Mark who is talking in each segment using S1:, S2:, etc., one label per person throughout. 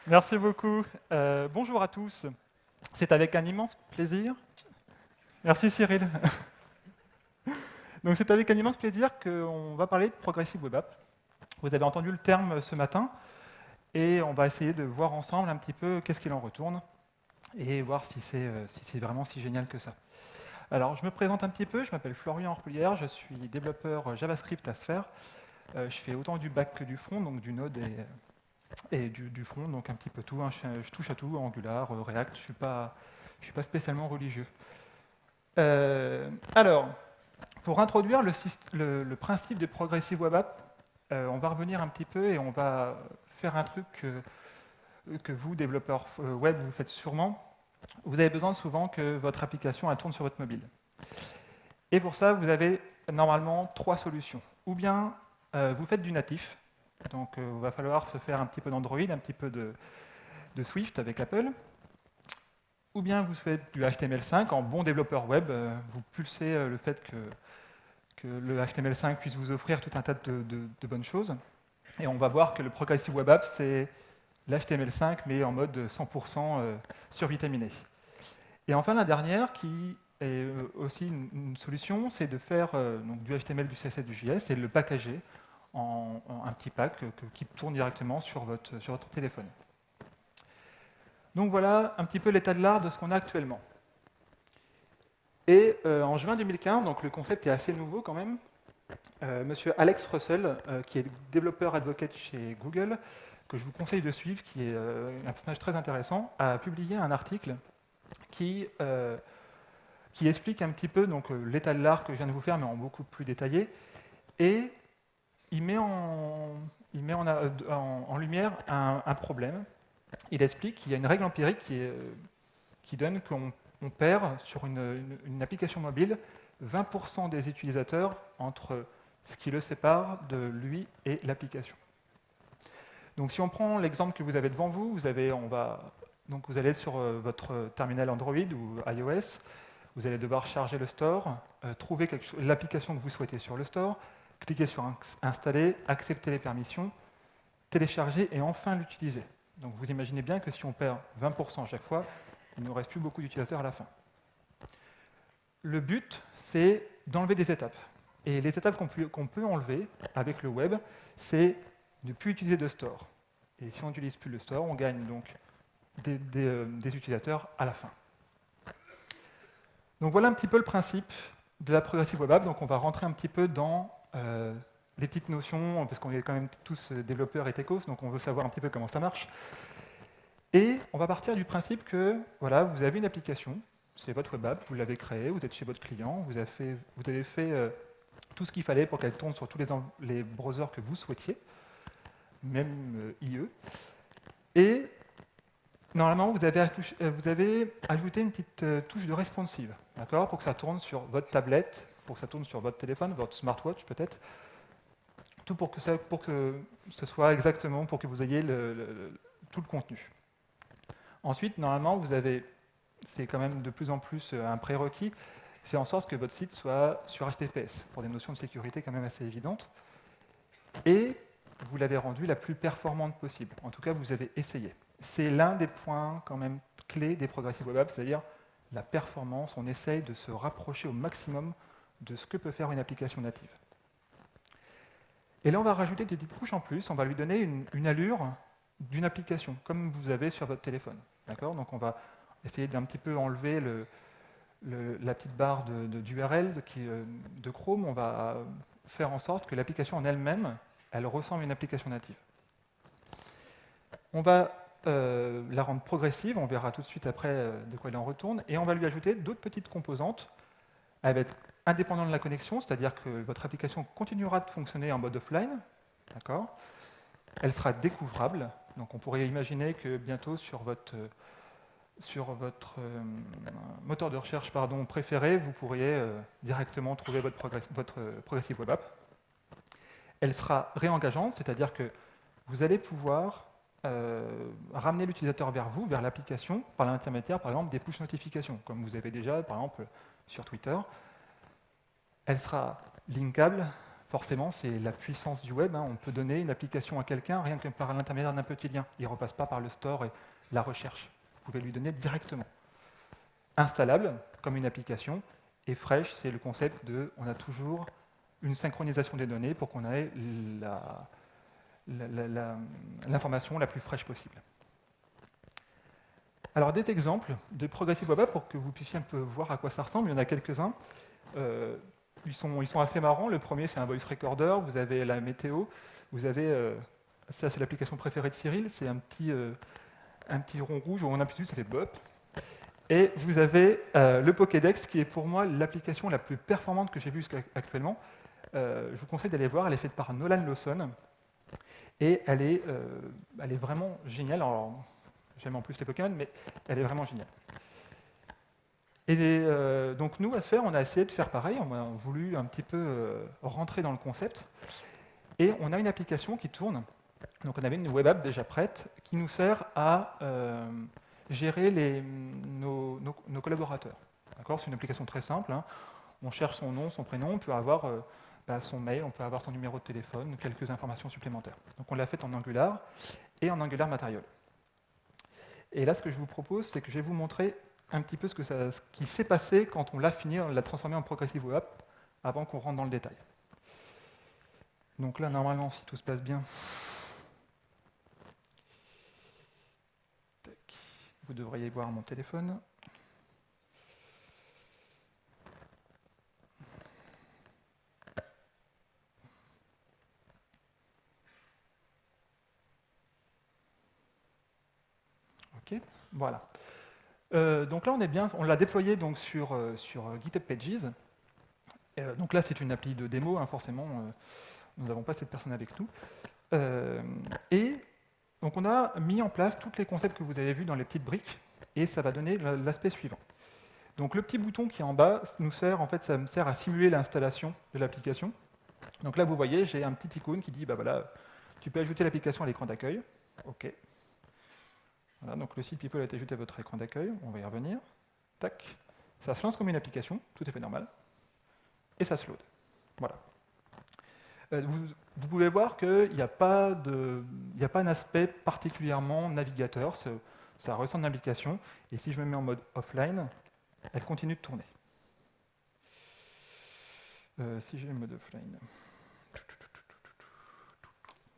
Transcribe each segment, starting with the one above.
S1: Merci beaucoup. Bonjour à tous. C'est avec un immense plaisir. Merci Cyril. Donc c'est avec un immense plaisir qu'on va parler de Progressive Web App. Vous avez entendu le terme ce matin et on va essayer de voir ensemble un petit peu qu'est-ce qu'il en retourne et voir si c'est vraiment si génial que ça. Alors je me présente un petit peu, je m'appelle Florian Orpoulière, je suis développeur JavaScript à Sphere. Je fais autant du back que du front, donc du Node et du front, donc un petit peu tout. Hein. Je touche à tout, Angular, React, je suis pas spécialement religieux. Alors, pour introduire le principe de Progressive Web App, on va revenir un petit peu et on va faire un truc que vous, développeurs web, vous faites sûrement. Vous avez besoin souvent que votre application elle tourne sur votre mobile. Et pour ça, vous avez normalement 3 solutions. Ou bien vous faites du natif, donc il va falloir se faire un petit peu d'Android, un petit peu de Swift avec Apple. Ou bien vous faites du HTML5 en bon développeur web, vous pulsez le fait que le HTML5 puisse vous offrir tout un tas de bonnes choses. Et on va voir que le Progressive Web App, c'est l'HTML5, mais en mode 100% survitaminé. Et enfin, la dernière, qui est aussi une solution, c'est de faire donc, du HTML, du CSS, du JS, et de le packager en un petit pack qui tourne directement sur votre téléphone. Donc voilà un petit peu l'état de l'art de ce qu'on a actuellement. Et en juin 2015, donc le concept est assez nouveau quand même, monsieur Alex Russell, qui est développeur advocate chez Google, que je vous conseille de suivre, qui est un personnage très intéressant, a publié un article qui explique un petit peu l'état de l'art que je viens de vous faire, mais en beaucoup plus détaillé, et il met en lumière un problème. Il explique qu'il y a une règle empirique qui donne qu'on perd sur une application mobile 20% des utilisateurs entre ce qui le sépare de lui et l'application. Donc si on prend l'exemple que vous avez devant vous, vous allez sur votre terminal Android ou iOS, vous allez devoir charger le store, trouver l'application que vous souhaitez sur le store, cliquer sur Installer, accepter les permissions, télécharger et enfin l'utiliser. Donc vous imaginez bien que si on perd 20% à chaque fois, il ne nous reste plus beaucoup d'utilisateurs à la fin. Le but, c'est d'enlever des étapes. Et les étapes qu'on peut enlever avec le web, c'est ne plus utiliser de store. Et si on n'utilise plus le store, on gagne donc des utilisateurs à la fin. Donc voilà un petit peu le principe de la Progressive Web App. Donc on va rentrer un petit peu dans les petites notions, parce qu'on est quand même tous développeurs et techos, donc on veut savoir un petit peu comment ça marche. Et on va partir du principe que voilà, vous avez une application, c'est votre web app, vous l'avez créée, vous êtes chez votre client, vous avez fait tout ce qu'il fallait pour qu'elle tourne sur tous les browsers que vous souhaitiez, même IE. Et normalement, vous avez ajouté une petite touche de responsive, d'accord, pour que ça tourne sur votre tablette, pour que ça tourne sur votre téléphone, votre smartwatch peut-être, tout pour que ce soit exactement, pour que vous ayez tout le contenu. Ensuite, normalement, c'est quand même de plus en plus un prérequis, faire en sorte que votre site soit sur HTTPS, pour des notions de sécurité quand même assez évidentes. Et vous l'avez rendue la plus performante possible. En tout cas, vous avez essayé. C'est l'un des points quand même clés des Progressive Web Apps, c'est-à-dire la performance. On essaye de se rapprocher au maximum de ce que peut faire une application native. Et là, on va rajouter des petites couches en plus. On va lui donner une allure d'une application, comme vous avez sur votre téléphone. D'accord ? Donc, on va essayer d'un petit peu enlever la petite barre d'URL de Chrome. On va faire en sorte que l'application en elle-même, elle ressemble à une application native. On va la rendre progressive. On verra tout de suite après de quoi il en retourne. Et on va lui ajouter d'autres petites composantes. Elle va être indépendante de la connexion, c'est-à-dire que votre application continuera de fonctionner en mode offline. D'accord ? Elle sera découvrable. Donc on pourrait imaginer que bientôt sur votre moteur de recherche préféré, vous pourriez directement trouver votre Progressive Web App. Elle sera réengageante, c'est-à-dire que vous allez pouvoir ramener l'utilisateur vers vous, vers l'application, par l'intermédiaire, par exemple, des push notifications, comme vous avez déjà, par exemple, sur Twitter. Elle sera linkable, forcément, c'est la puissance du web. On peut donner une application à quelqu'un rien que par l'intermédiaire d'un petit lien. Il ne repasse pas par le store et la recherche. Vous pouvez lui donner directement. Installable, comme une application, et fresh, c'est le concept de on a toujours une synchronisation des données pour qu'on ait l'information la plus fraîche possible. Alors des exemples de Progressive Web App pour que vous puissiez un peu voir à quoi ça ressemble. Il y en a quelques-uns. Ils sont assez marrants. Le premier, c'est un voice recorder. Vous avez la météo. Vous avez, ça c'est l'application préférée de Cyril, c'est un petit rond rouge où on appuie dessus, ça fait bop. Et vous avez le Pokédex, qui est pour moi l'application la plus performante que j'ai vue jusqu'à actuellement. Je vous conseille d'aller voir, elle est faite par Nolan Lawson. Et elle est vraiment géniale. Alors, j'aime en plus les Pokémon, mais elle est vraiment géniale. Et donc nous, à Sphere, on a essayé de faire pareil. On a voulu un petit peu rentrer dans le concept. Et on a une application qui tourne. Donc on avait une web app déjà prête qui nous sert à gérer nos collaborateurs. C'est une application très simple. On cherche son nom, son prénom, on peut avoir son mail, on peut avoir son numéro de téléphone, quelques informations supplémentaires. Donc on l'a faite en Angular et en Angular Material. Et là, ce que je vous propose, c'est que je vais vous montrer un petit peu ce qui s'est passé quand on l'a fini, on l'a transformé en Progressive Web App, avant qu'on rentre dans le détail. Donc là, normalement, si tout se passe bien, vous devriez voir mon téléphone. Ok, voilà. Donc là, on l'a déployé donc, sur GitHub Pages. Donc là, c'est une appli de démo, forcément, nous n'avons pas cette personne avec nous. Et donc on a mis en place tous les concepts que vous avez vus dans les petites briques, et ça va donner l'aspect suivant. Donc le petit bouton qui est en bas ça me sert à simuler l'installation de l'application. Donc là, vous voyez, j'ai un petit icône qui dit, voilà, tu peux ajouter l'application à l'écran d'accueil. OK. Voilà, donc le site People a été ajouté à votre écran d'accueil, on va y revenir. Tac. Ça se lance comme une application, tout à fait normal. Et ça se load. Voilà. Vous pouvez voir qu'il n'y a pas un aspect particulièrement navigateur, ça ressemble à une application, et si je me mets en mode offline, elle continue de tourner. Si j'ai le mode offline,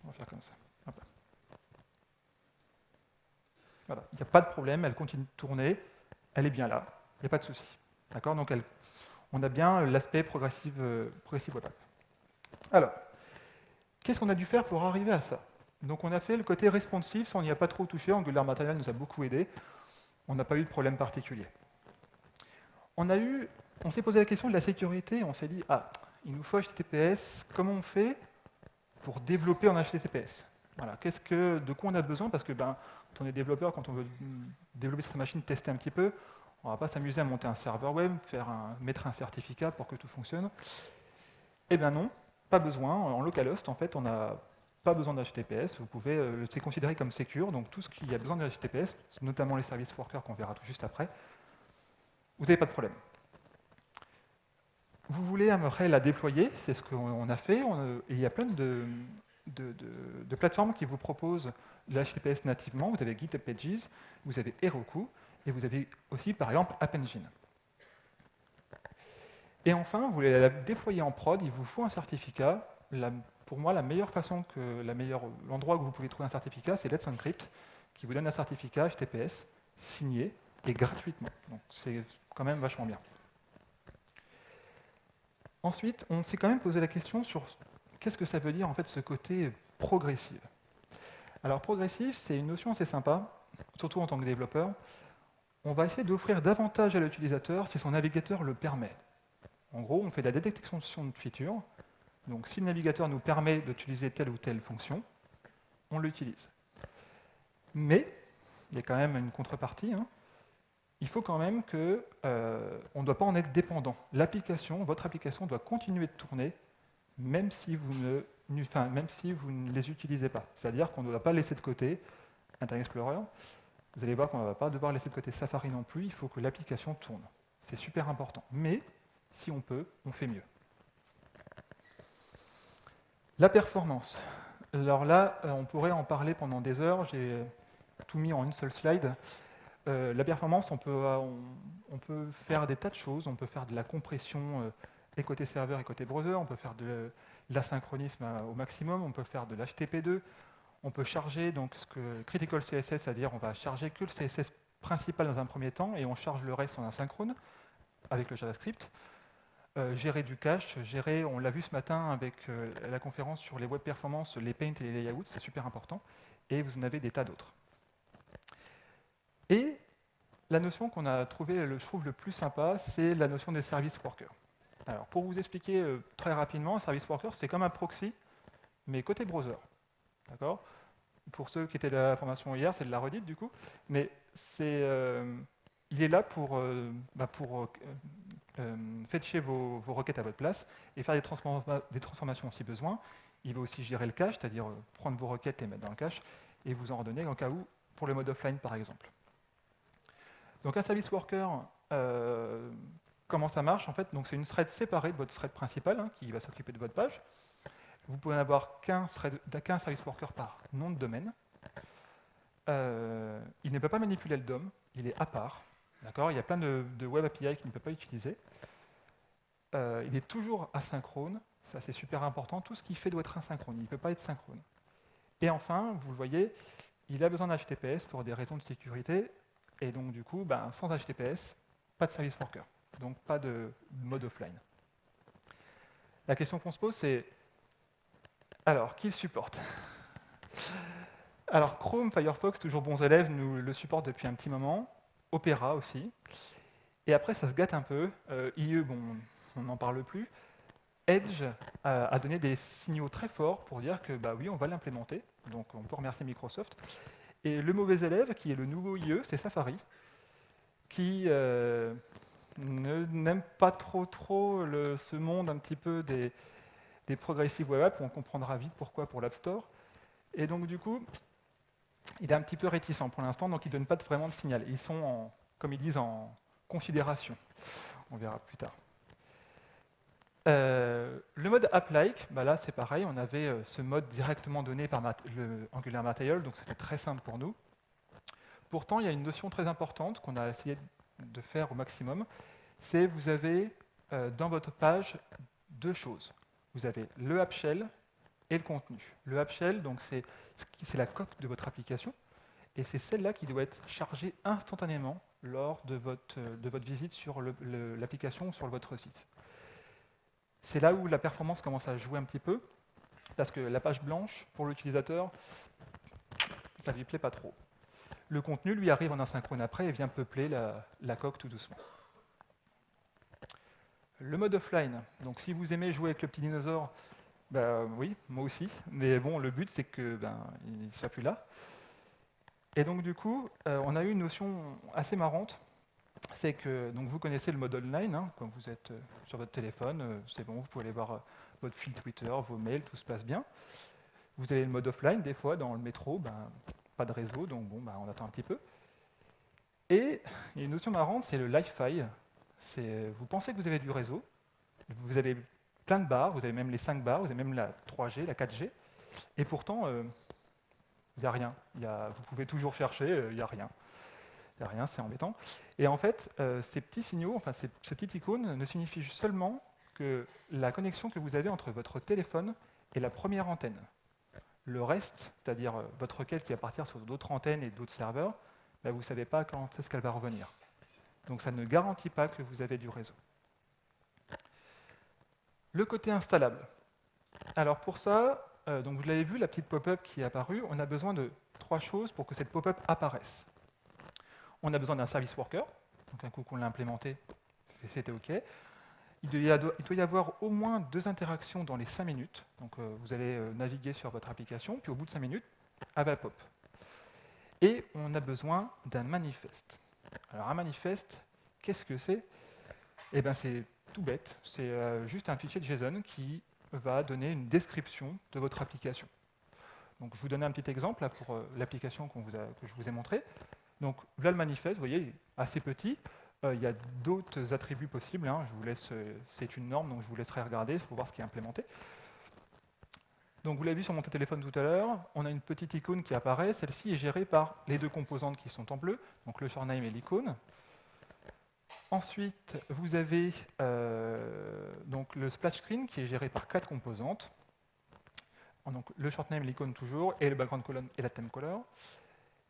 S1: on va faire comme ça. Hop là. Voilà, il n'y a pas de problème, elle continue de tourner, elle est bien là, il n'y a pas de souci. D'accord. Donc on a bien l'aspect progressive web app. Alors, qu'est-ce qu'on a dû faire pour arriver à ça? Donc on a fait le côté responsive, ça on n'y a pas trop touché, Angular Material nous a beaucoup aidé, on n'a pas eu de problème particulier. On s'est posé la question de la sécurité, on s'est dit, il nous faut HTTPS, comment on fait pour développer en HTTPS? Voilà, de quoi on a besoin? Parce que quand on est développeur, quand on veut développer sur sa machine, tester un petit peu, on ne va pas s'amuser à monter un serveur web, mettre un certificat pour que tout fonctionne. Eh bien non, pas besoin. En localhost, en fait, on n'a pas besoin d'HTTPS. C'est considéré comme secure, donc tout ce qui a besoin de HTTPS, notamment les services workers qu'on verra tout juste après, vous n'avez pas de problème. Vous voulez un Rail à déployer, c'est ce qu'on a fait, et il y a plein de plateformes qui vous proposent l'HTTPS nativement. Vous avez GitHub Pages, vous avez Heroku, et vous avez aussi, par exemple, App Engine. Et enfin, vous voulez la déployer en prod, il vous faut un certificat. Pour moi, l'endroit où vous pouvez trouver un certificat, c'est Let's Encrypt, qui vous donne un certificat HTTPS signé et gratuitement. Donc c'est quand même vachement bien. Ensuite, on s'est quand même posé la question sur qu'est-ce que ça veut dire en fait ce côté progressive. Alors progressive, c'est une notion assez sympa, surtout en tant que développeur. On va essayer d'offrir davantage à l'utilisateur si son navigateur le permet. En gros, on fait de la détection de features. Donc si le navigateur nous permet d'utiliser telle ou telle fonction, on l'utilise. Mais, il y a quand même une contrepartie, il faut quand même qu'on ne doit pas en être dépendant. Votre application doit continuer de tourner, même si vous ne les utilisez pas. C'est-à-dire qu'on ne doit pas laisser de côté Internet Explorer. Vous allez voir qu'on ne va pas devoir laisser de côté Safari non plus, il faut que l'application tourne. C'est super important. Mais, si on peut, on fait mieux. La performance. Alors là, on pourrait en parler pendant des heures. J'ai tout mis en une seule slide. La performance, on peut faire des tas de choses. On peut faire de la compression et côté serveur et côté browser. On peut faire de l'asynchronisme au maximum. On peut faire de l'HTTP2. On peut charger donc ce que critical CSS, c'est-à-dire on va charger que le CSS principal dans un premier temps et on charge le reste en asynchrone avec le JavaScript. Gérer du cache, on l'a vu ce matin avec la conférence sur les web performances, les paints et les layouts, c'est super important. Et vous en avez des tas d'autres. Et la notion qu'on a trouvée, je trouve, le plus sympa, c'est la notion des service workers. Alors, pour vous expliquer très rapidement, un service worker, c'est comme un proxy, mais côté browser. D'accord ? Pour ceux qui étaient à la formation hier, c'est de la redite du coup, mais il est là pour fetcher vos requêtes à votre place et faire des transformations si besoin. Il va aussi gérer le cache, c'est-à-dire prendre vos requêtes, les mettre dans le cache et vous en redonner en cas où, pour le mode offline par exemple. Donc un service worker, comment ça marche en fait? Donc c'est une thread séparée de votre thread principal qui va s'occuper de votre page. Vous pouvez n'avoir qu'un service worker par nom de domaine. Il ne peut pas manipuler le DOM, il est à part. Il y a plein de web API qu'il ne peut pas utiliser. Il est toujours asynchrone, ça c'est super important. Tout ce qu'il fait doit être asynchrone, il ne peut pas être synchrone. Et enfin, vous le voyez, il a besoin d'HTTPS pour des raisons de sécurité. Et donc du coup, sans HTTPS, pas de service worker. Donc pas de mode offline. La question qu'on se pose, c'est alors, qui le supporte? Alors Chrome, Firefox, toujours bons élèves, nous le supportent depuis un petit moment. Opera aussi. Et après, ça se gâte un peu. IE, bon, on n'en parle plus. Edge a donné des signaux très forts pour dire que oui, on va l'implémenter. Donc on peut remercier Microsoft. Et le mauvais élève, qui est le nouveau IE, c'est Safari, qui n'aime pas trop ce monde un petit peu des progressive web apps. On comprendra vite pourquoi pour l'App Store. Et donc du coup, il est un petit peu réticent pour l'instant, donc il ne donne pas vraiment de signal. Ils sont, comme ils disent, en considération. On verra plus tard. Le mode app-like, là c'est pareil, on avait ce mode directement donné par le Angular Material, donc c'était très simple pour nous. Pourtant, il y a une notion très importante qu'on a essayé de faire au maximum, c'est vous avez dans votre page deux choses. Vous avez le app shell et le contenu. Le app shell, donc c'est la coque de votre application, et c'est celle-là qui doit être chargée instantanément lors de votre visite sur l'application ou sur votre site. C'est là où la performance commence à jouer un petit peu, parce que la page blanche, pour l'utilisateur, ça ne lui plaît pas trop. Le contenu, lui, arrive en asynchrone après et vient peupler la coque tout doucement. Le mode offline, donc si vous aimez jouer avec le petit dinosaure, oui, moi aussi, mais bon, le but c'est que il ne soit plus là. Et donc du coup, on a eu une notion assez marrante, c'est que donc vous connaissez le mode online, quand vous êtes sur votre téléphone, c'est bon, vous pouvez aller voir votre fil Twitter, vos mails, tout se passe bien. Vous avez le mode offline, des fois dans le métro, pas de réseau, donc bon, on attend un petit peu. Et il y a une notion marrante, c'est le Li-Fi. Vous pensez que vous avez du réseau, vous avez plein de barres, vous avez même les 5 barres, vous avez même la 3G, la 4G, et pourtant, il n'y a rien. Vous pouvez toujours chercher, il n'y a rien. Il n'y a rien, c'est embêtant. Et en fait, ces petits signaux, ces petites icônes ne signifient seulement que la connexion que vous avez entre votre téléphone et la première antenne. Le reste, c'est-à-dire votre requête qui va partir sur d'autres antennes et d'autres serveurs, vous ne savez pas quand est-ce qu'elle va revenir. Donc ça ne garantit pas que vous avez du réseau. Le côté installable. Alors pour ça, donc vous l'avez vu, la petite pop-up qui est apparue, on a besoin de 3 choses pour que cette pop-up apparaisse. On a besoin d'un service worker, donc un coup qu'on l'a implémenté, c'était OK. Il doit y avoir au moins 2 interactions dans les 5 minutes. Donc vous allez naviguer sur votre application, puis au bout de 5 minutes, elle va pop. Et on a besoin d'un manifeste. Alors un manifeste, qu'est-ce que c'est? Eh bien c'est tout bête, c'est juste un fichier de JSON qui va donner une description de votre application. Donc je vous donne un petit exemple là, pour l'application que je vous ai montré. Donc là le manifeste, vous voyez, il est assez petit. Il y a d'autres attributs possibles. Je vous laisse, c'est une norme, donc je vous laisserai regarder pour voir ce qui est implémenté. Donc vous l'avez vu sur mon téléphone tout à l'heure, on a une petite icône qui apparaît. Celle-ci est gérée par les deux composantes qui sont en bleu, donc le shortname et l'icône. Ensuite, vous avez donc le splash screen qui est géré par 4 composantes. Donc le shortname, l'icône toujours, et le background color et la theme color.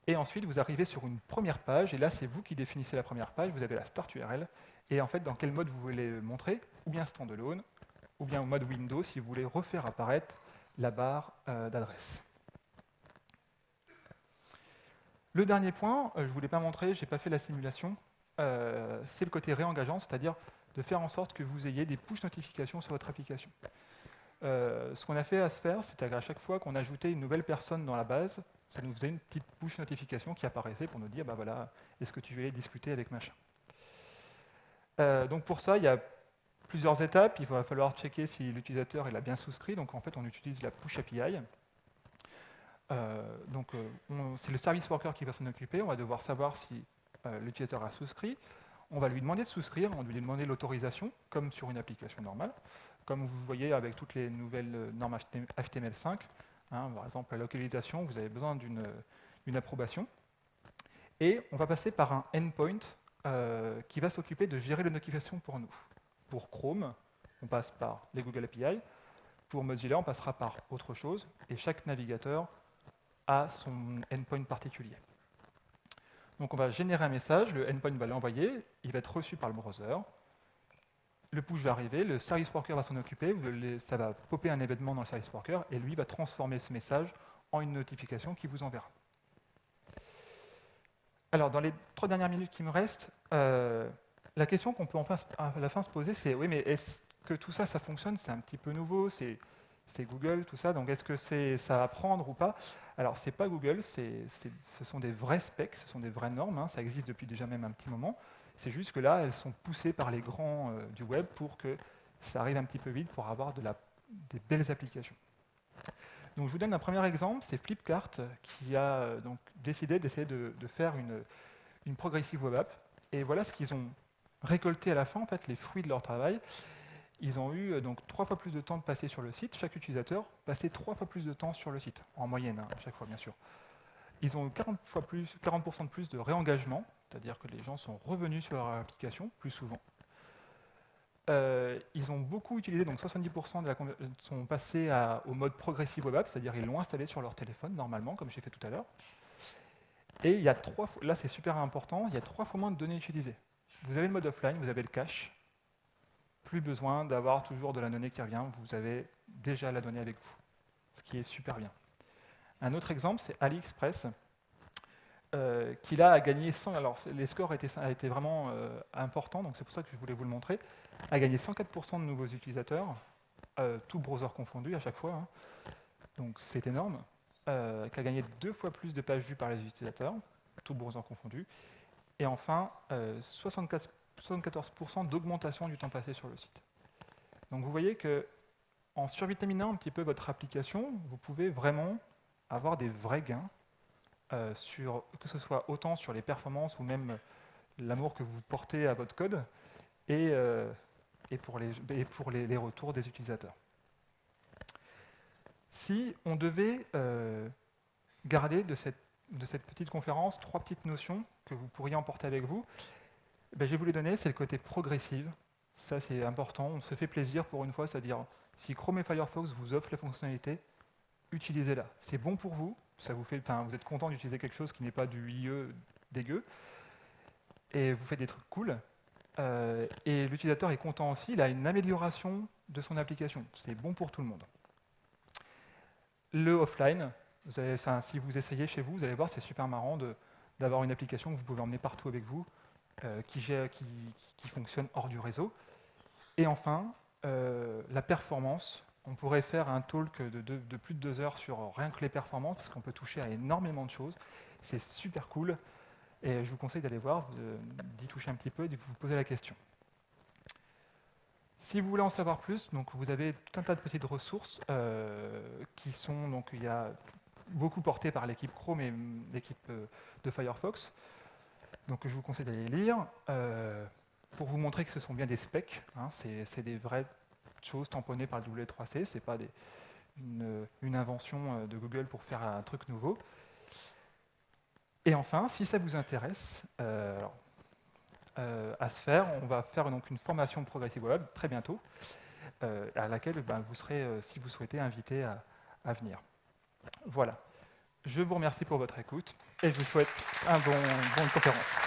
S1: Et ensuite, vous arrivez sur une première page, et là, c'est vous qui définissez la première page. Vous avez la start URL, et en fait, dans quel mode vous voulez le montrer, ou bien standalone, ou bien au mode Windows si vous voulez refaire apparaître la barre d'adresse. Le dernier point, je ne vous l'ai pas montré, je n'ai pas fait la simulation, c'est le côté réengageant, c'est-à-dire de faire en sorte que vous ayez des push notifications sur votre application. Ce qu'on a fait à se faire, c'est qu'à chaque fois qu'on ajoutait une nouvelle personne dans la base, ça nous faisait une petite push notification qui apparaissait pour nous dire, bah voilà, est-ce que tu veux discuter avec machin. Donc pour ça, il y a plusieurs étapes. Il va falloir checker si l'utilisateur a bien souscrit. Donc en fait, on utilise la push API. C'est le service worker qui va s'en occuper. On va devoir savoir si l'utilisateur a souscrit. On va lui demander de souscrire, on va lui demander l'autorisation, comme sur une application normale. Comme vous voyez avec toutes les nouvelles normes HTML5, hein, par exemple la localisation, vous avez besoin d'une approbation. Et on va passer par un endpoint qui va s'occuper de gérer les notifications pour nous. Pour Chrome, on passe par les Google API. Pour Mozilla, on passera par autre chose. Et chaque navigateur a son endpoint particulier. Donc on va générer un message, le endpoint va l'envoyer, il va être reçu par le browser. Le push va arriver, le service worker va s'en occuper, ça va popper un événement dans le service worker, et lui va transformer ce message en une notification qui vous enverra. Alors, dans les 3 dernières minutes qui me restent, la question qu'on peut à la fin se poser, c'est oui, mais est-ce que tout ça, ça fonctionne? C'est un petit peu nouveau, c'est Google, tout ça, donc est-ce que ça va prendre ou pas? Alors, ce n'est pas Google, ce sont des vrais specs, ce sont des vraies normes, hein, ça existe depuis déjà même un petit moment. C'est juste que là, elles sont poussées par les grands du web pour que ça arrive un petit peu vite pour avoir des belles applications. Donc, je vous donne un premier exemple, c'est Flipkart qui a donc décidé d'essayer de faire une progressive web app. Et voilà ce qu'ils ont récolté à la fin, en fait, les fruits de leur travail. Ils ont eu donc 3 fois plus de temps de passer sur le site. Chaque utilisateur passait 3 fois plus de temps sur le site, en moyenne, hein, à chaque fois, bien sûr. Ils ont eu 40% de plus de réengagement, c'est-à-dire que les gens sont revenus sur leur application plus souvent. Ils ont beaucoup utilisé, donc 70% sont passés au mode progressive web app, c'est-à-dire ils l'ont installé sur leur téléphone normalement, comme j'ai fait tout à l'heure. Et il y a là c'est super important, il y a 3 fois moins de données utilisées. Vous avez le mode offline, vous avez le cache, plus besoin d'avoir toujours de la donnée qui revient, vous avez déjà la donnée avec vous, ce qui est super bien. Un autre exemple, c'est AliExpress, qui là a gagné 100, alors les scores étaient vraiment importants, donc c'est pour ça que je voulais vous le montrer, a gagné 104% de nouveaux utilisateurs, tout browser confondu à chaque fois, hein. Donc c'est énorme, qui a gagné 2 fois plus de pages vues par les utilisateurs, tout browser confondu, et enfin 74% d'augmentation du temps passé sur le site. Donc vous voyez que en survitaminant un petit peu votre application, vous pouvez vraiment avoir des vrais gains, que ce soit autant sur les performances ou même l'amour que vous portez à votre code et pour les retours des utilisateurs. Si on devait garder de cette petite conférence 3 petites notions que vous pourriez emporter avec vous, je vais vous les donner, c'est le côté progressive. Ça, c'est important, on se fait plaisir pour une fois, c'est-à-dire si Chrome et Firefox vous offrent les fonctionnalités, utilisez-la. C'est bon pour vous, vous êtes content d'utiliser quelque chose qui n'est pas du IE dégueu, et vous faites des trucs cool, et l'utilisateur est content aussi, il a une amélioration de son application. C'est bon pour tout le monde. Le offline, si vous essayez chez vous, vous allez voir, c'est super marrant d'avoir une application que vous pouvez emmener partout avec vous, qui fonctionne hors du réseau. Et enfin, la performance. On pourrait faire un talk de plus de 2 heures sur rien que les performances, parce qu'on peut toucher à énormément de choses. C'est super cool. Et je vous conseille d'aller voir, d'y toucher un petit peu et de vous poser la question. Si vous voulez en savoir plus, donc vous avez tout un tas de petites ressources qui sont, donc il y a beaucoup portées par l'équipe Chrome et l'équipe de Firefox. Donc je vous conseille d'aller les lire pour vous montrer que ce sont bien des specs, hein, c'est des vraies choses tamponnées par le W3C, ce n'est pas une invention de Google pour faire un truc nouveau. Et enfin, si ça vous intéresse, à se faire, on va faire donc une formation Progressive Web très bientôt, à laquelle vous serez, si vous souhaitez, invité à venir. Voilà. Je vous remercie pour votre écoute et je vous souhaite une bonne conférence.